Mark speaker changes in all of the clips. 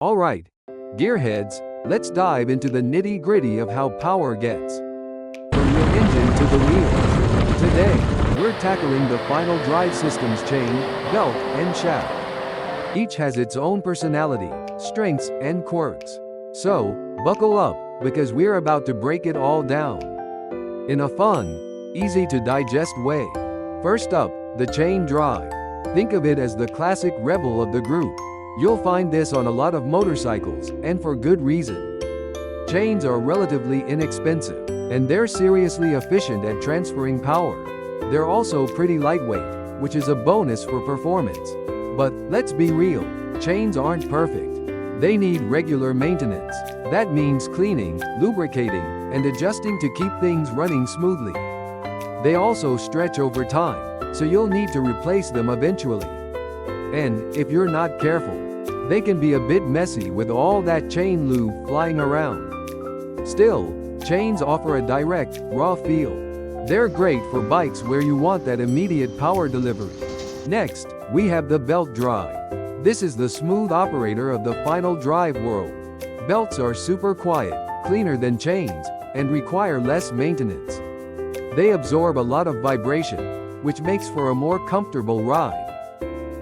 Speaker 1: Alright, gearheads, let's dive into the nitty-gritty of how power gets from the engine to the wheels. Today, we're tackling the final drive system's chain, belt, and shaft. Each has its own personality, strengths, and quirks. So, buckle up, because we're about to break it all down in a fun, easy-to-digest way. First up, the chain drive. Think of it as the classic rebel of the group. You'll find this on a lot of motorcycles, and for good reason. Chains are relatively inexpensive, and they're seriously efficient at transferring power. They're also pretty lightweight, which is a bonus for performance. But, let's be real, chains aren't perfect. They need regular maintenance. That means cleaning, lubricating, and adjusting to keep things running smoothly. They also stretch over time, so you'll need to replace them eventually. And, if you're not careful, they can be a bit messy with all that chain lube flying around. Still, chains offer a direct, raw feel. They're great for bikes where you want that immediate power delivery. Next, we have the belt drive. This is the smooth operator of the final drive world. Belts are super quiet, cleaner than chains, and require less maintenance. They absorb a lot of vibration, which makes for a more comfortable ride.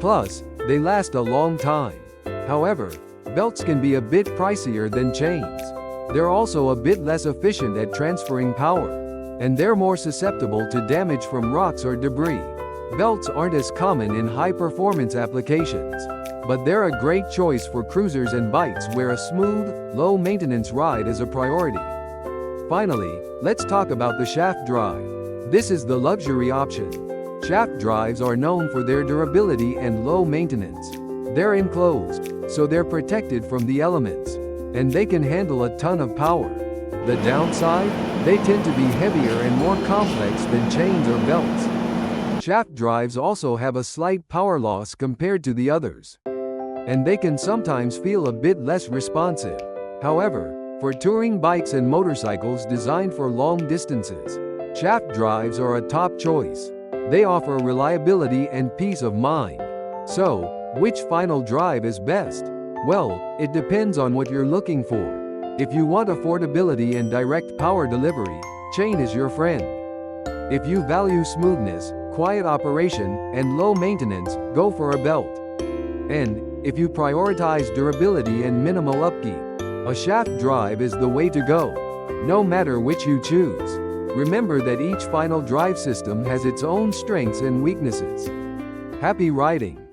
Speaker 1: Plus, they last a long time. However, belts can be a bit pricier than chains. They're also a bit less efficient at transferring power, and they're more susceptible to damage from rocks or debris. Belts aren't as common in high-performance applications, but they're a great choice for cruisers and bikes where a smooth, low-maintenance ride is a priority. Finally, let's talk about the shaft drive. This is the luxury option. Shaft drives are known for their durability and low maintenance. They're enclosed, so they're protected from the elements, and they can handle a ton of power. The downside? They tend to be heavier and more complex than chains or belts. Shaft drives also have a slight power loss compared to the others, and they can sometimes feel a bit less responsive. However, for touring bikes and motorcycles designed for long distances, shaft drives are a top choice. They offer reliability and peace of mind. So, which final drive is best? Well, it depends on what you're looking for. If you want affordability and direct power delivery, chain is your friend. If you value smoothness, quiet operation, and low maintenance, go for a belt. And, if you prioritize durability and minimal upkeep, a shaft drive is the way to go. No matter which you choose, remember that each final drive system has its own strengths and weaknesses. Happy riding!